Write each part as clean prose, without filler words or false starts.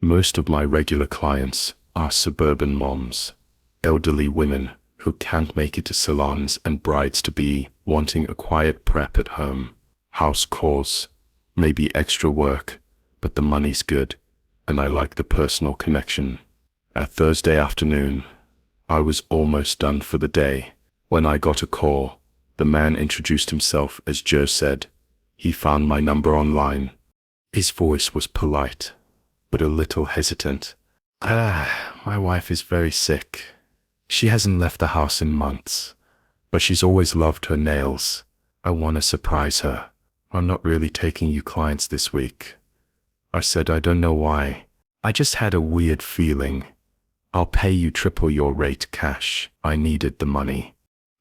Most of my regular clients are suburban moms, elderly women who can't make it to salons, and brides-to-be wanting a quiet prep at home. House calls, maybe extra work, but the money's good, and I like the personal connection. At Thursday afternoon, I was almost done for the day when I got a call. The man introduced himself as Joe. Said he found my number online. His voice was polite, but a little hesitant. My wife is very sick. She hasn't left the house in months, but she's always loved her nails. I want to surprise her. I'm not really taking you clients this week. I said, I don't know why. I just had a weird feeling. I'll pay you triple your rate cash. I needed the money.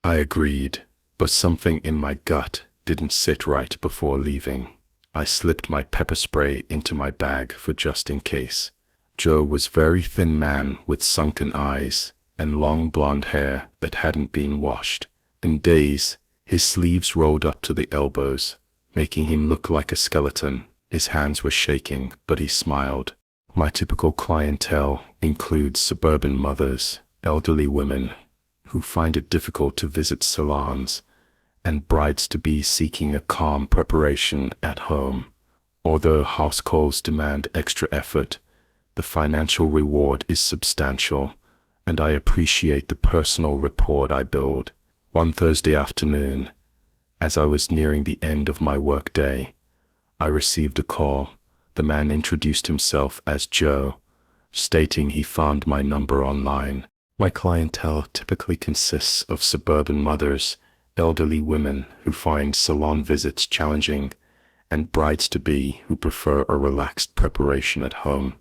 I agreed, but something in my gut didn't sit right before leaving. I slipped my pepper spray into my bag for just in case. Joe was a very thin man with sunken eyes and long blonde hair that hadn't been washed in days. His sleeves rolled up to the elbows, making him look like a skeleton. His hands were shaking, but he smiled. My typical clientele includes suburban mothers, elderly women who find it difficult to visit salons, and brides-to-be seeking a calm preparation at home. Although house calls demand extra effort, the financial reward is substantial, and I appreciate the personal rapport I build. One Thursday afternoon, as I was nearing the end of my workday, I received a call. The man introduced himself as Joe, stating he found my number online. My clientele typically consists of suburban mothers, elderly women who find salon visits challenging, and brides-to-be who prefer a relaxed preparation at home.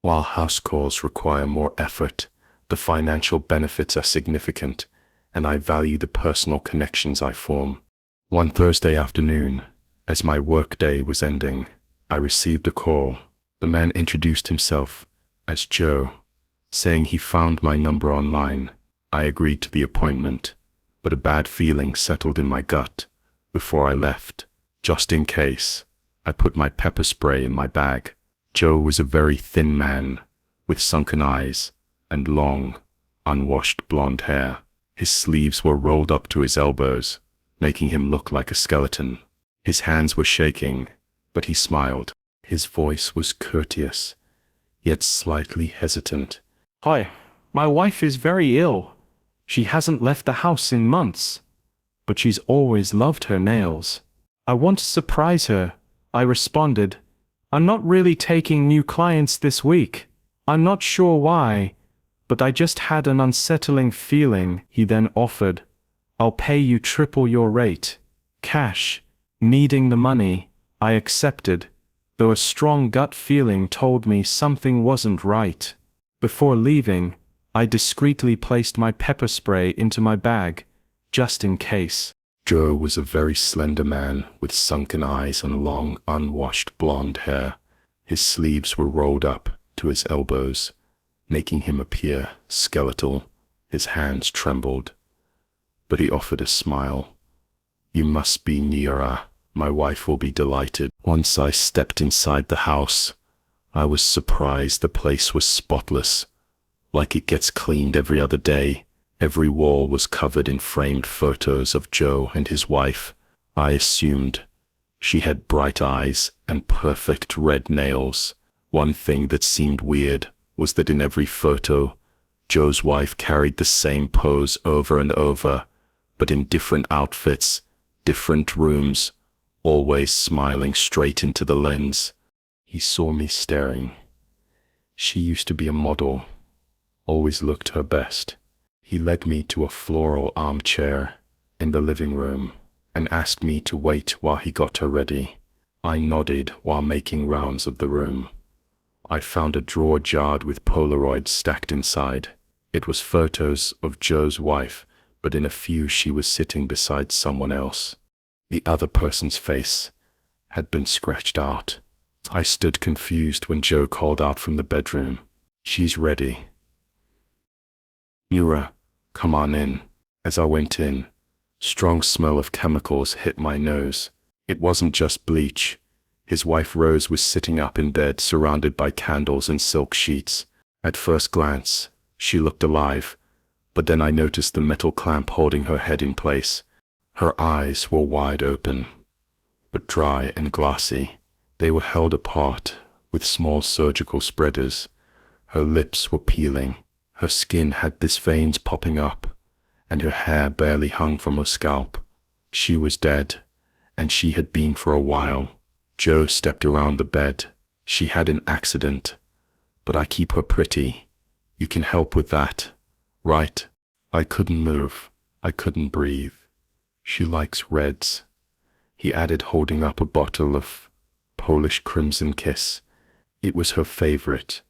While house calls require more effort, the financial benefits are significant, and I value the personal connections I form. One Thursday afternoon, as my workday was ending, I received a call. The man introduced himself as Joe, saying he found my number online. I agreed to the appointment, but a bad feeling settled in my gut. Before I left, just in case, I put my pepper spray in my bag. Joe was a very thin man with sunken eyes and long, unwashed blonde hair. His sleeves were rolled up to his elbows, making him look like a skeleton. His hands were shaking, but he smiled. His voice was courteous, yet slightly hesitant. Hi, my wife is very ill. She hasn't left the house in months, but she's always loved her nails. I want to surprise her, I responded. I'm not really taking new clients this week. I'm not sure why, but I just had an unsettling feeling. He then offered, I'll pay you triple your rate. Cash. Needing the money, I accepted, though a strong gut feeling told me something wasn't right. Before leaving, I discreetly placed my pepper spray into my bag, just in case. Joe was a very slender man with sunken eyes and long, unwashed blonde hair. His sleeves were rolled up to his elbows, making him appear skeletal. His hands trembled, but he offered a smile. You must be Nira. My wife will be delighted. Once I stepped inside the house, I was surprised the place was spotless, like it gets cleaned every other day. Every wall was covered in framed photos of Joe and his wife. I assumed she had bright eyes and perfect red nails. One thing that seemed weird was that in every photo, Joe's wife carried the same pose over and over, but in different outfits, different rooms, always smiling straight into the lens. He saw me staring. She used to be a model, always looked her best. He led me to a floral armchair in the living room and asked me to wait while he got her ready. I nodded while making rounds of the room. I found a drawer jarred with Polaroids stacked inside. It was photos of Joe's wife, but in a few she was sitting beside someone else. The other person's face had been scratched out. I stood confused when Joe called out from the bedroom. She's ready. Nura, come on in. As I went in, strong smell of chemicals hit my nose. It wasn't just bleach. His wife Rose was sitting up in bed, surrounded by candles and silk sheets. At first glance, she looked alive, but then I noticed the metal clamp holding her head in place. Her eyes were wide open, but dry and glassy. They were held apart with small surgical spreaders. Her lips were peeling. Her skin had these veins popping up, and her hair barely hung from her scalp. She was dead, and she had been for a while. Joe stepped around the bed. She had an accident, but I keep her pretty. You can help with that, right? I couldn't move. I couldn't breathe. She likes reds, he added, holding up a bottle of Polish Crimson Kiss. It was her favorite.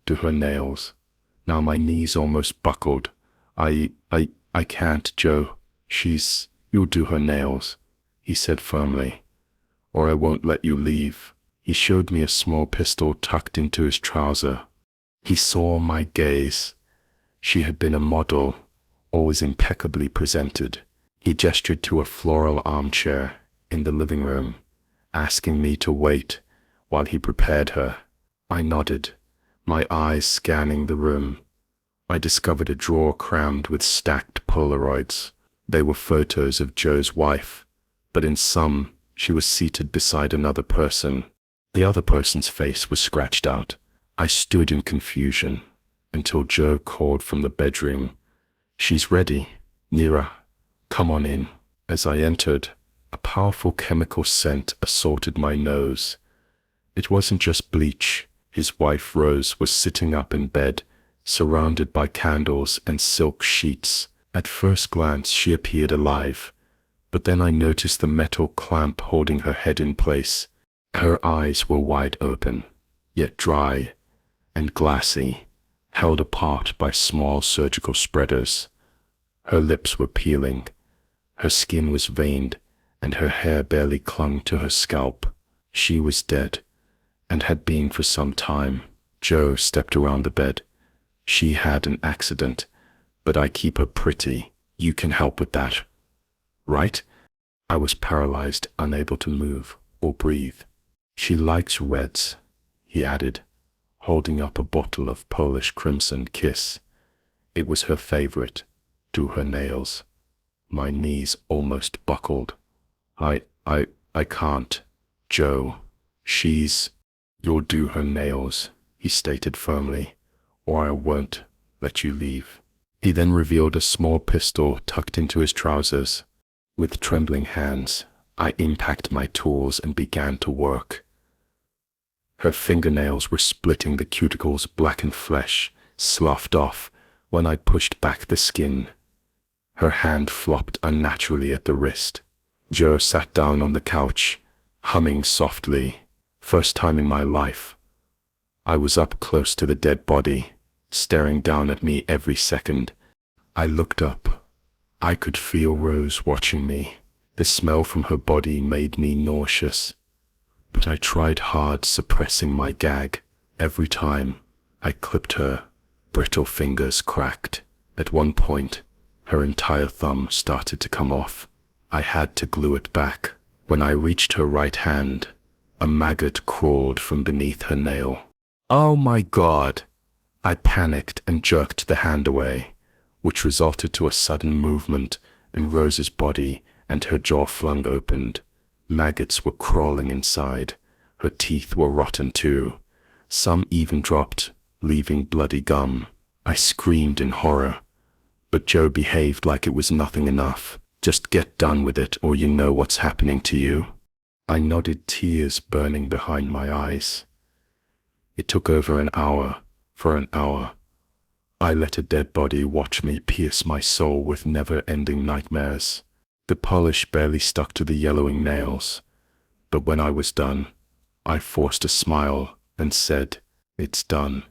To her nails. Now my knees almost buckled. I can't, Joe. You'll do her nails, he said firmly, or I won't let you leave. He showed me a small pistol tucked into his trouser. He saw my gaze. She had been a model, always impeccably presented. He gestured to a floral armchair in the living room, asking me to wait while he prepared her. I nodded, my eyes scanning the room. I discovered a drawer crammed with stacked Polaroids. They were photos of Joe's wife, but in some, she was seated beside another person. The other person's face was scratched out. I stood in confusion until Joe called from the bedroom. "She's ready, Nira. Come on in." As I entered, a powerful chemical scent assaulted my nose. It wasn't just bleach. His wife Rose was sitting up in bed, surrounded by candles and silk sheets. At first glance she appeared alive, but then I noticed the metal clamp holding her head in place. Her eyes were wide open, yet dry and glassy, held apart by small surgical spreaders. Her lips were peeling, her skin was veined, and her hair barely clung to her scalp. She was dead, and had been for some time. Joe stepped around the bed. "She had an accident, but I keep her pretty. You can help with that, right?" I was paralyzed, unable to move or breathe. "She likes reds," he added, holding up a bottle of Polish Crimson Kiss. It was her favorite. To her nails. My knees almost buckled. I can't, Joe. You'll do her nails," he stated firmly, "or I won't let you leave." He then revealed a small pistol tucked into his trousers. With trembling hands, I impacted my tools and began to work. Her fingernails were splitting, the cuticles, blackened flesh sloughed off when I pushed back the skin. Her hand flopped unnaturally at the wrist. Joe sat down on the couch, humming softly. First time in my life. I was up close to the dead body, staring down at me every second. I looked up. I could feel Rose watching me. The smell from her body made me nauseous, but I tried hard, suppressing my gag. Every time I clipped her, brittle fingers cracked. At one point, her entire thumb started to come off. I had to glue it back. When I reached her right hand, a maggot crawled from beneath her nail. "Oh my God!" I panicked and jerked the hand away, which resulted to a sudden movement in Rose's body, and her jaw flung opened. Maggots were crawling inside. Her teeth were rotten too. Some even dropped, leaving bloody gum. I screamed in horror, but Joe behaved like it was nothing enough. "Just get done with it, or you know what's happening to you." I nodded, tears burning behind my eyes. It took over an hour. For an hour, I let a dead body watch me pierce my soul with never-ending nightmares. The polish barely stuck to the yellowing nails, but when I was done, I forced a smile and said, "It's done.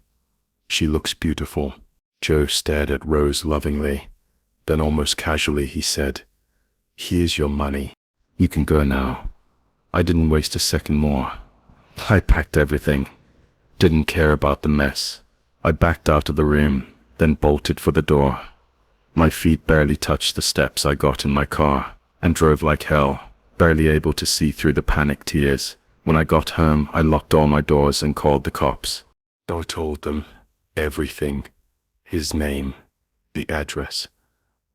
She looks beautiful." Joe stared at Rose lovingly. Then almost casually he said, "Here's your money. You can go now." I didn't waste a second more. I packed everything. Didn't care about the mess. I backed out of the room, then bolted for the door. My feet barely touched the steps. I got in my car and drove like hell, barely able to see through the panic tears. When I got home, I locked all my doors and called the cops. I told them everything. His name, the address,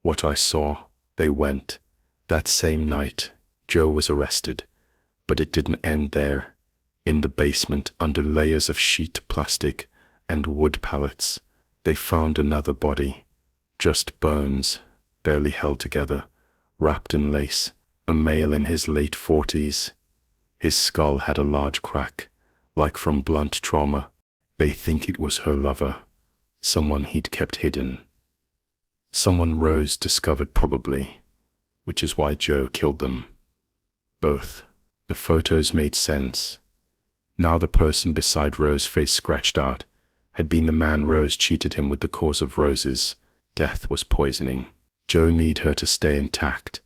what I saw. They went. That same night, Joe was arrested. But it didn't end there. In the basement, under layers of sheet plastic and wood pallets, they found another body. Just bones, barely held together, wrapped in lace. A male in his late 40s. His skull had a large crack, like from blunt trauma. They think it was her lover, someone he'd kept hidden. Someone Rose discovered probably, which is why Joe killed them. Both. The photos made sense. Now the person beside Rose's face scratched out had been the man Rose cheated him with. The cause of Rose's death was poisoning. Joe needed her to stay intact,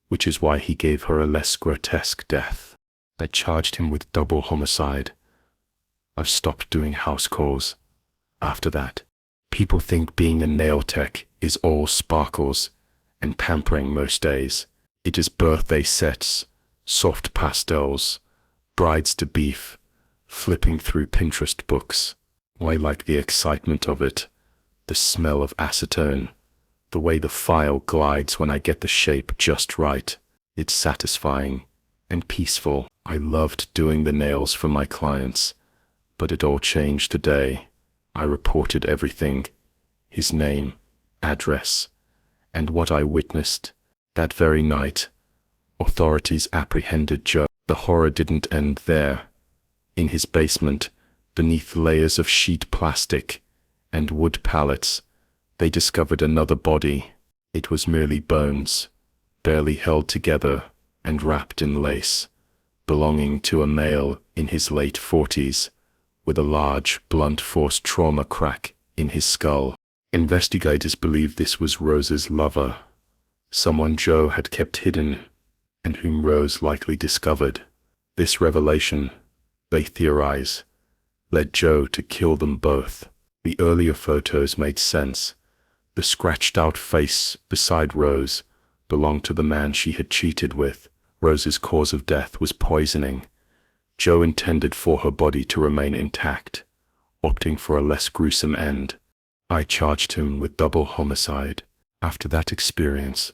which is why he gave her a less grotesque death. They charged him with double homicide. I've stopped doing house calls. After that, people think being a nail tech is all sparkles and pampering most days. It is birthday sets, soft pastels, brides to beef, flipping through Pinterest books. I like the excitement of it, the smell of acetone, the way the file glides when I get the shape just right. It's satisfying and peaceful. I loved doing the nails for my clients, but it all changed today. I reported everything, his name, address, and what I witnessed. That very night, authorities apprehended Joe. The horror didn't end there. In his basement, beneath layers of sheet plastic and wood pallets, they discovered another body. It was merely bones, barely held together and wrapped in lace, belonging to a male in his late 40s, with a large, blunt force trauma crack in his skull. Investigators believe this was Rose's lover, someone Joe had kept hidden, and whom Rose likely discovered. This revelation, they theorize, led Joe to kill them both. The earlier photos made sense. The scratched-out face beside Rose belonged to the man she had cheated with. Rose's cause of death was poisoning. Joe intended for her body to remain intact, opting for a less gruesome end. I charged him with double homicide. After that experience,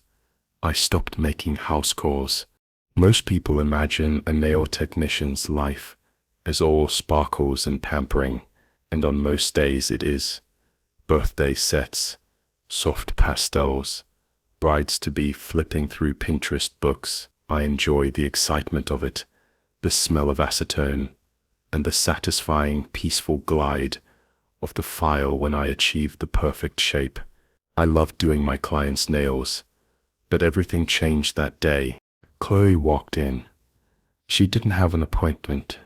I stopped making house calls. Most people imagine a nail technician's life as all sparkles and pampering, and on most days it is. Birthday sets, soft pastels, brides-to-be flipping through Pinterest books. I enjoy the excitement of it, the smell of acetone, and the satisfying, peaceful glide of the file when I achieve the perfect shape. I love doing my clients' nails, but everything changed that day. Chloe walked in. She didn't have an appointment.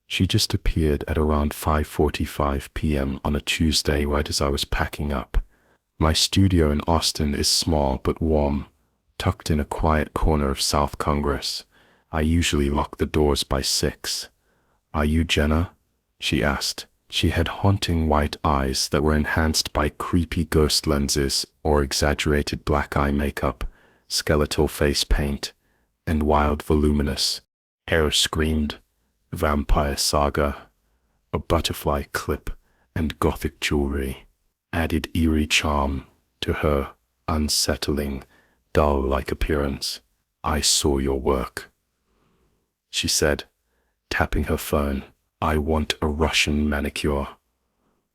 She just appeared at around 5:45 p.m. on a Tuesday right as I was packing up. My studio in Austin is small but warm, tucked in a quiet corner of South Congress. I usually lock the doors by 6. "Are you Jenna?" she asked. She had haunting white eyes that were enhanced by creepy ghost lenses or exaggerated black eye makeup, skeletal face paint, and wild voluminous hair screamed Vampire Saga. A butterfly clip and gothic jewelry added eerie charm to her unsettling, doll-like appearance. "I saw your work," she said, tapping her phone. "I want a Russian manicure."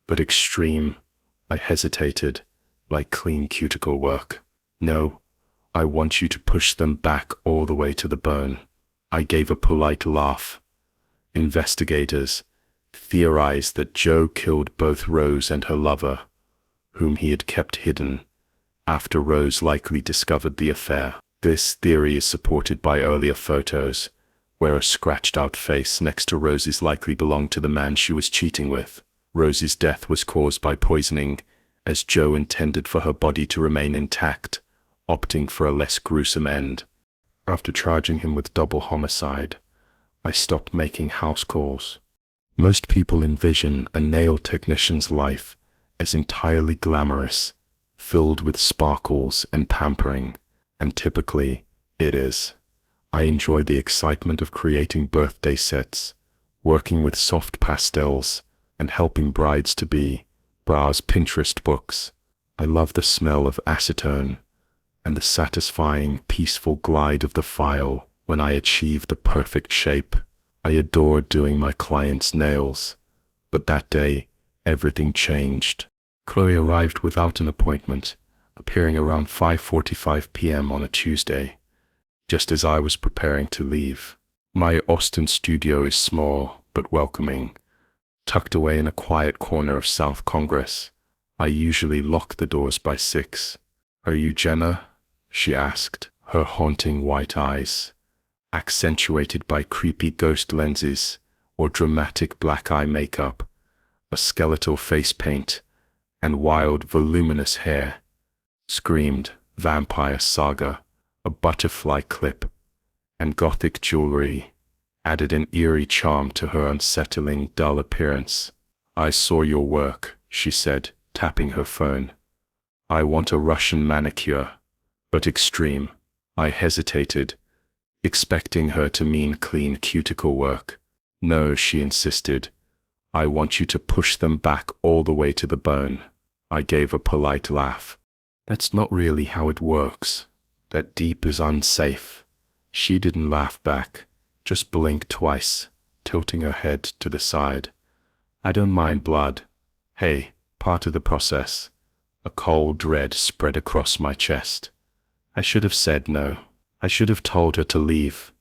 "But extreme," I hesitated, "like clean cuticle work." "No, I want you to push them back all the way to the bone." I gave a polite laugh. Investigators theorized that Joe killed both Rose and her lover, whom he had kept hidden, after Rose likely discovered the affair. This theory is supported by earlier photos, where a scratched-out face next to Rose's likely belonged to the man she was cheating with. Rose's death was caused by poisoning, as Joe intended for her body to remain intact, opting for a less gruesome end. After charging him with double homicide, I stopped making house calls. Most people envision a nail technician's life as entirely glamorous, filled with sparkles and pampering, and typically it is. I enjoy the excitement of creating birthday sets, working with soft pastels, and helping brides-to-be browse Pinterest books. I love the smell of acetone and the satisfying, peaceful glide of the file when I achieve the perfect shape. I adore doing my clients' nails, but that day, everything changed. Chloe arrived without an appointment, appearing around 5:45 p.m. on a Tuesday, just as I was preparing to leave. My Austin studio is small but welcoming, tucked away in a quiet corner of South Congress. I usually lock the doors by 6. "Are you Jenna?" she asked, her haunting white eyes, accentuated by creepy ghost lenses or dramatic black eye makeup, a skeletal face paint, and wild, voluminous hair. Screamed vampire saga, a butterfly clip, and gothic jewelry added an eerie charm to her unsettling, dull appearance. "I saw your work," she said, tapping her phone. "I want a Russian manicure, but extreme." I hesitated, expecting her to mean clean cuticle work. "No," she insisted. "I want you to push them back all the way to the bone." I gave a polite laugh. "That's not really how it works. That deep is unsafe." She didn't laugh back, just blinked twice, tilting her head to the side. "I don't mind blood. Hey, part of the process." A cold dread spread across my chest. I should have said no. I should have told her to leave.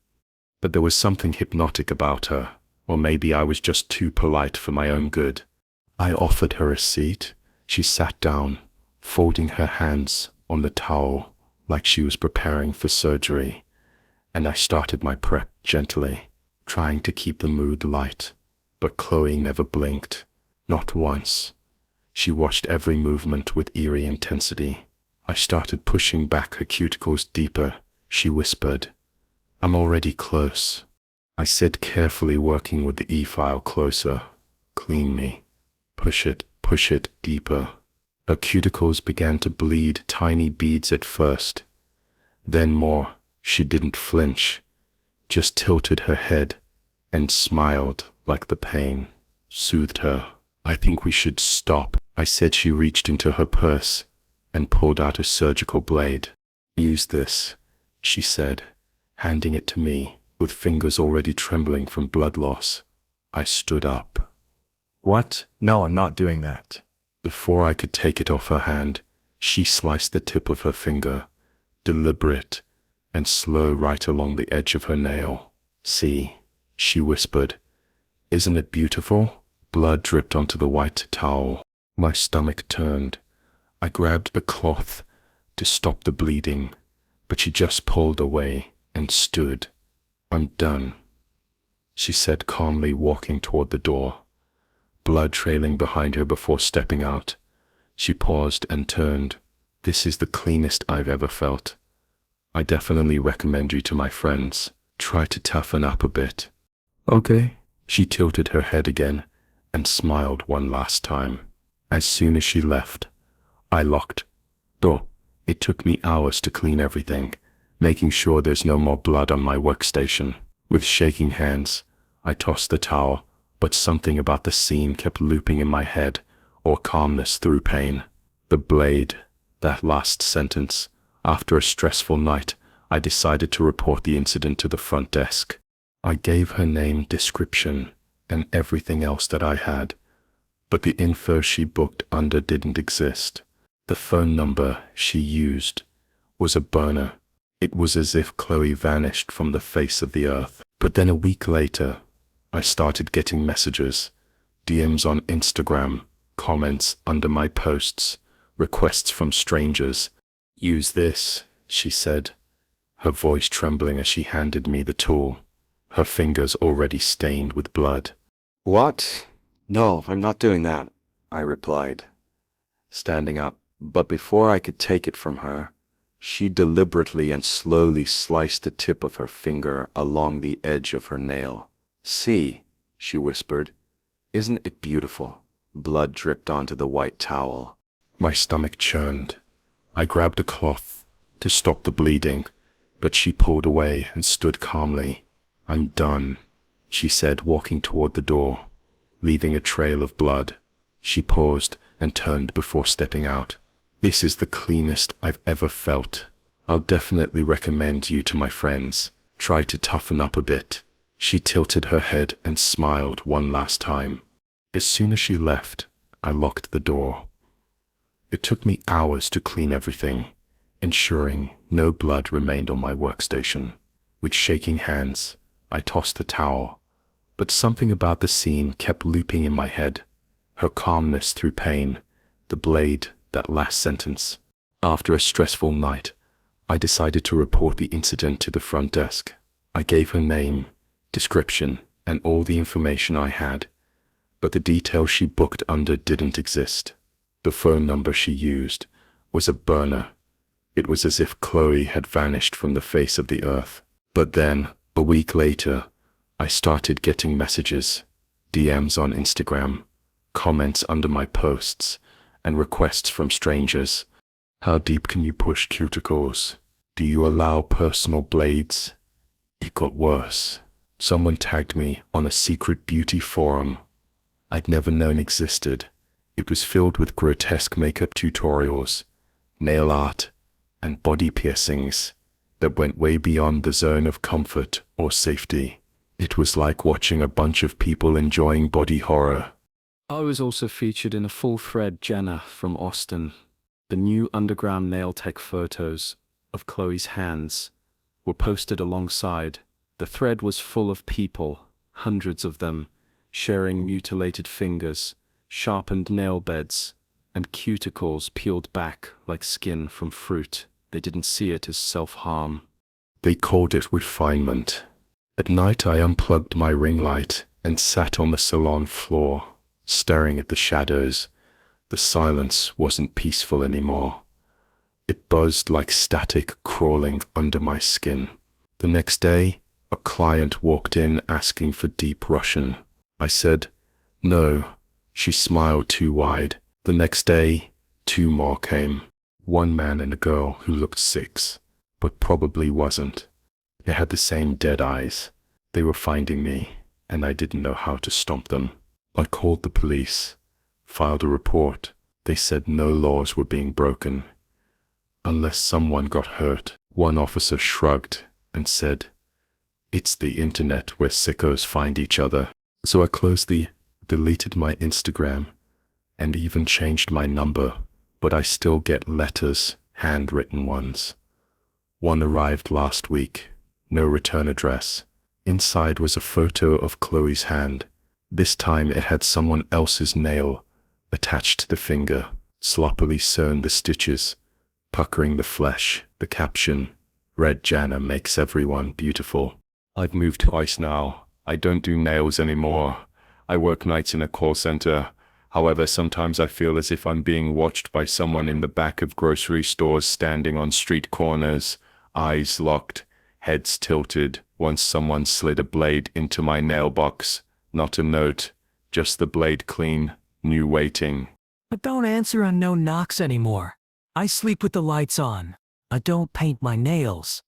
But there was something hypnotic about her, or maybe I was just too polite for my own good. I offered her a seat. She sat down, folding her hands on the towel like she was preparing for surgery, and I started my prep gently, trying to keep the mood light. But Chloe never blinked, not once. She watched every movement with eerie intensity. I started pushing back her cuticles deeper. She whispered, "I'm already close." I said carefully, working with the E-file closer, "Clean me. Push it deeper." Her cuticles began to bleed tiny beads at first, then more. She didn't flinch, just tilted her head and smiled like the pain soothed her. "I think we should stop," I said. She reached into her purse and pulled out a surgical blade. "Use this," she said, handing it to me, with fingers already trembling from blood loss. I stood up. "What? No, I'm not doing that." Before I could take it off her hand, she sliced the tip of her finger, deliberate and slow, right along the edge of her nail. "See," she whispered. "Isn't it beautiful?" Blood dripped onto the white towel. My stomach turned. I grabbed the cloth to stop the bleeding, but she just pulled away and stood. "I'm done," she said calmly, walking toward the door, blood trailing behind her before stepping out. She paused and turned. "This is the cleanest I've ever felt. I definitely recommend you to my friends. Try to toughen up a bit." "Okay." She tilted her head again and smiled one last time. As soon as she left, I locked the door. It took me hours to clean everything, making sure there's no more blood on my workstation. With shaking hands, I tossed the towel, but something about the scene kept looping in my head, or calmness through pain. The blade, that last sentence. After a stressful night, I decided to report the incident to the front desk. I gave her name, description, and everything else that I had, but the info she booked under didn't exist. The phone number she used was a burner. It was as if Chloe vanished from the face of the earth. But then a week later, I started getting messages, DMs on Instagram, comments under my posts, requests from strangers. "Use this," she said, her voice trembling as she handed me the tool, her fingers already stained with blood. "What? No, I'm not doing that," I replied, standing up. But before I could take it from her, she deliberately and slowly sliced the tip of her finger along the edge of her nail. "See," she whispered. "Isn't it beautiful?" Blood dripped onto the white towel. My stomach churned. I grabbed a cloth to stop the bleeding, but she pulled away and stood calmly. "I'm done," she said, walking toward the door, leaving a trail of blood. She paused and turned before stepping out. "This is the cleanest I've ever felt. I'll definitely recommend you to my friends. Try to toughen up a bit." She tilted her head and smiled one last time. As soon as she left, I locked the door. It took me hours to clean everything, ensuring no blood remained on my workstation. With shaking hands, I tossed the towel, but something about the scene kept looping in my head. Her calmness through pain, the blade, that last sentence. After a stressful night, I decided to report the incident to the front desk. I gave her name, description, and all the information I had, but the details she booked under didn't exist. The phone number she used was a burner. It was as if Chloe had vanished from the face of the earth. But then, a week later, I started getting messages, DMs on Instagram, comments under my posts, and requests from strangers. "How deep can you push cuticles? Do you allow personal blades?" It got worse. Someone tagged me on a secret beauty forum I'd never known existed. It was filled with grotesque makeup tutorials, nail art, and body piercings that went way beyond the zone of comfort or safety. It was like watching a bunch of people enjoying body horror. I was also featured in a full-thread Jenna from Austin. The new underground nail tech photos of Chloe's hands were posted alongside. The thread was full of people, hundreds of them, sharing mutilated fingers, sharpened nail beds, and cuticles peeled back like skin from fruit. They didn't see it as self-harm. They called it refinement. At night I unplugged my ring light and sat on the salon floor, staring at the shadows. The silence wasn't peaceful anymore. It buzzed like static crawling under my skin. The next day, a client walked in asking for deep Russian. I said, "No." She smiled too wide. The next day, 2 more came. One man and a girl who looked 6, but probably wasn't. They had the same dead eyes. They were finding me, and I didn't know how to stop them. I called the police, filed a report. They said no laws were being broken, unless someone got hurt. One officer shrugged and said, "It's the internet where sickos find each other." So I deleted my Instagram, and even changed my number, but I still get letters, handwritten ones. One arrived last week, no return address. Inside was a photo of Chloe's hand. This time it had someone else's nail attached to the finger, sloppily sewn the stitches, puckering the flesh. The caption, "Red Jana makes everyone beautiful." I've moved twice now. I don't do nails anymore. I work nights in a call center. However, sometimes I feel as if I'm being watched by someone in the back of grocery stores, standing on street corners, eyes locked, heads tilted. Once someone slid a blade into my nail box. Not a note, just the blade clean, new waiting. I don't answer unknown knocks anymore. I sleep with the lights on. I don't paint my nails.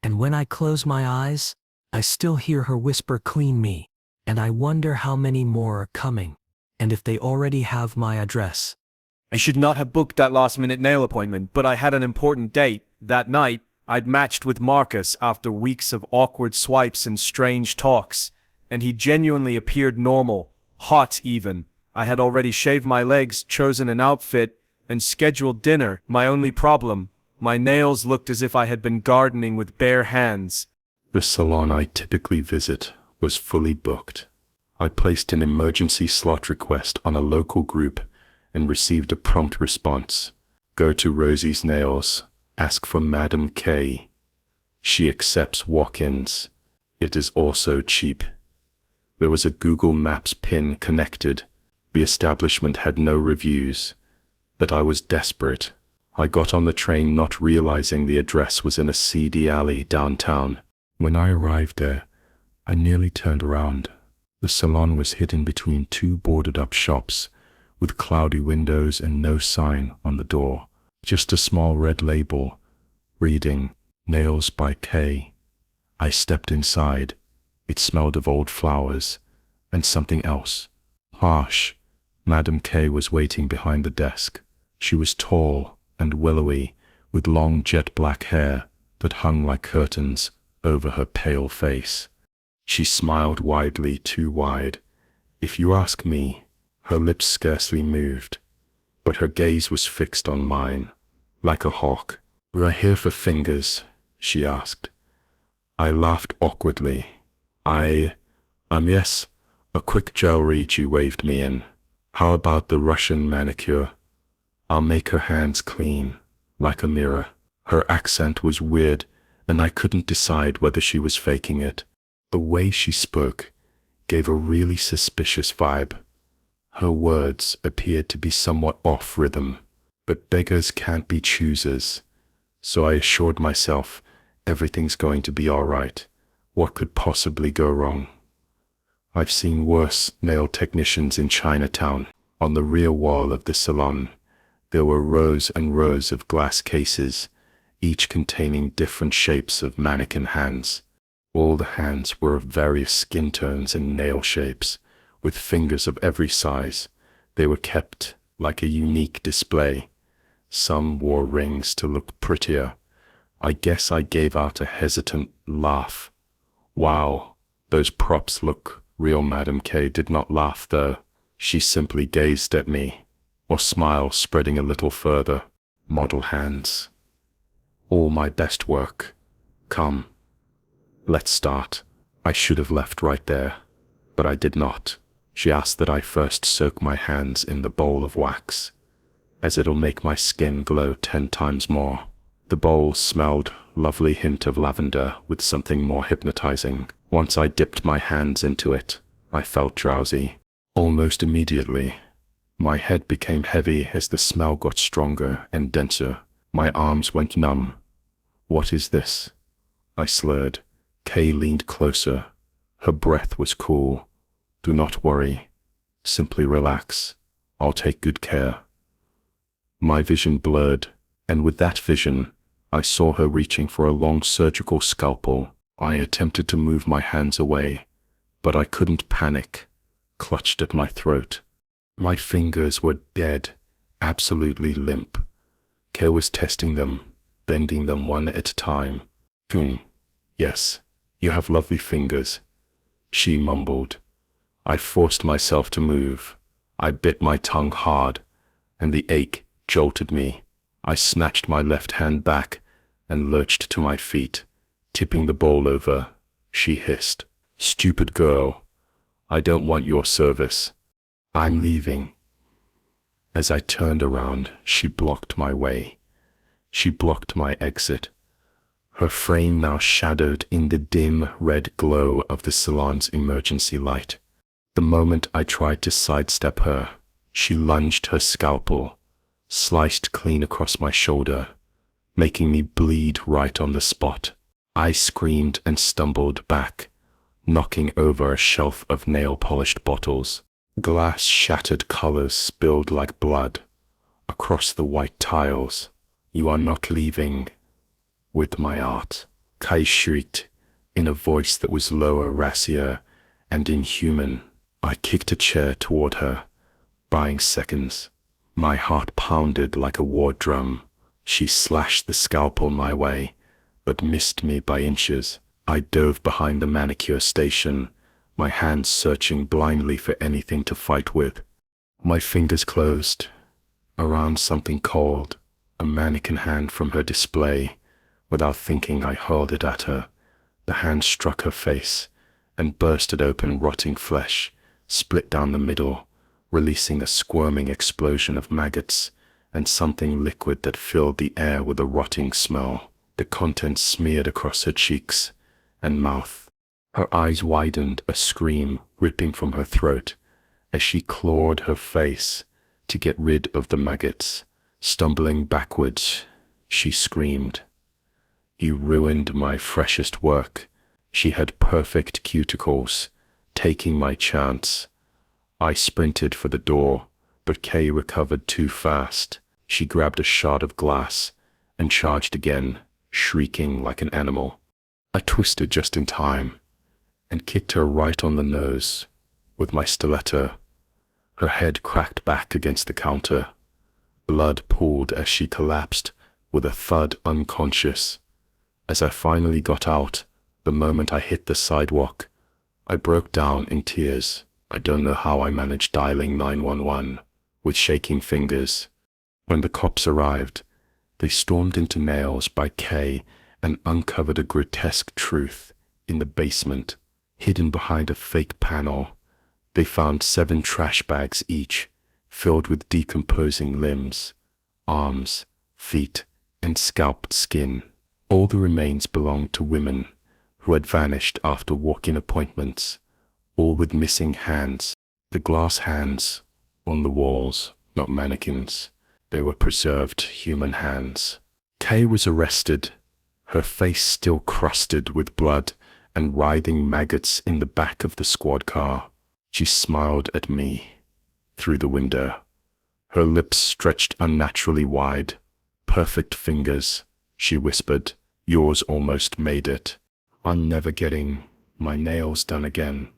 And when I close my eyes, I still hear her whisper, "Clean me." And I wonder how many more are coming, and if they already have my address. I should not have booked that last-minute nail appointment, but I had an important date. That night, I'd matched with Marcus after weeks of awkward swipes and strange talks, and he genuinely appeared normal, hot even. I had already shaved my legs, chosen an outfit, and scheduled dinner. My only problem, my nails looked as if I had been gardening with bare hands. The salon I typically visit was fully booked. I placed an emergency slot request on a local group and received a prompt response. "Go to Rosie's Nails. Ask for Madam K. She accepts walk-ins. It is also cheap." There was a Google Maps pin connected. The establishment had no reviews, but I was desperate. I got on the train not realizing the address was in a seedy alley downtown. When I arrived there, I nearly turned around. The salon was hidden between 2 boarded-up shops, with cloudy windows and no sign on the door. Just a small red label, reading, Nails by K. I stepped inside. It smelled of old flowers and something else. Harsh. Madam K was waiting behind the desk. She was tall and willowy, with long jet black hair that hung like curtains over her pale face. She smiled widely, too wide. If you ask me, her lips scarcely moved, but her gaze was fixed on mine, like a hawk. "Were I here for fingers?" she asked. I laughed awkwardly. Yes, a quick gel read you waved me in. How about the Russian manicure? I'll make her hands clean, like a mirror." Her accent was weird, and I couldn't decide whether she was faking it. The way she spoke gave a really suspicious vibe. Her words appeared to be somewhat off rhythm, but beggars can't be choosers. So I assured myself, everything's going to be all right. What could possibly go wrong? I've seen worse nail technicians in Chinatown. On the rear wall of the salon, there were rows and rows of glass cases, each containing different shapes of mannequin hands. All the hands were of various skin tones and nail shapes, with fingers of every size. They were kept like a unique display. Some wore rings to look prettier. I guess I gave out a hesitant laugh. "Wow, those props look real." Madam K did not laugh though. She simply gazed at me, or smile spreading a little further. "Model hands. All my best work. Come, let's start." I should have left right there, but I did not. She asked that I first soak my hands in the bowl of wax, as it'll make my skin glow 10 times more. The bowl smelled lovely hint of lavender with something more hypnotizing. Once I dipped my hands into it, I felt drowsy. Almost immediately, my head became heavy as the smell got stronger and denser. My arms went numb. "What is this?" I slurred. Kay leaned closer. Her breath was cool. "Do not worry. Simply relax. I'll take good care." My vision blurred, and with that vision, I saw her reaching for a long surgical scalpel. I attempted to move my hands away, but I couldn't. Panic clutched at my throat. My fingers were dead, absolutely limp. Kay was testing them, bending them one at a time. Yes, you have lovely fingers," she mumbled. I forced myself to move. I bit my tongue hard, and the ache jolted me. I snatched my left hand back and lurched to my feet, tipping the bowl over. She hissed, "Stupid girl. I don't want your service. I'm leaving." As I turned around, she blocked my way. She blocked my exit. Her frame now shadowed in the dim red glow of the salon's emergency light. The moment I tried to sidestep her, she lunged her scalpel, sliced clean across my shoulder, making me bleed right on the spot. I screamed and stumbled back, knocking over a shelf of nail-polished bottles. Glass shattered colors spilled like blood across the white tiles. "You are not leaving with my art," Kai shrieked, in a voice that was lower, racier, and inhuman. I kicked a chair toward her, buying seconds. My heart pounded like a war drum. She slashed the scalpel my way, but missed me by inches. I dove behind the manicure station, my hands searching blindly for anything to fight with. My fingers closed around something cold, a mannequin hand from her display. Without thinking, I hurled it at her. The hand struck her face and bursted open. Rotting flesh split down the middle, releasing a squirming explosion of maggots and something liquid that filled the air with a rotting smell. The contents smeared across her cheeks and mouth. Her eyes widened, a scream ripping from her throat as she clawed her face to get rid of the maggots. Stumbling backwards, she screamed, "You ruined my freshest work." She had perfect cuticles, taking my chance. I sprinted for the door, but Kay recovered too fast. She grabbed a shard of glass and charged again, shrieking like an animal. I twisted just in time and kicked her right on the nose with my stiletto. Her head cracked back against the counter. Blood pooled as she collapsed with a thud, unconscious. As I finally got out, the moment I hit the sidewalk, I broke down in tears. I don't know how I managed dialing 911 with shaking fingers. When the cops arrived, they stormed into Nails by Kay and uncovered a grotesque truth. In the basement, hidden behind a fake panel, they found 7 trash bags each, filled with decomposing limbs, arms, feet, and scalped skin. All the remains belonged to women who had vanished after walk-in appointments, all with missing hands. The glass hands on the walls, not mannequins. They were preserved human hands. Kay was arrested, her face still crusted with blood and writhing maggots in the back of the squad car. She smiled at me through the window, her lips stretched unnaturally wide. "Perfect fingers," she whispered. "Yours almost made it. I'm never getting my nails done again."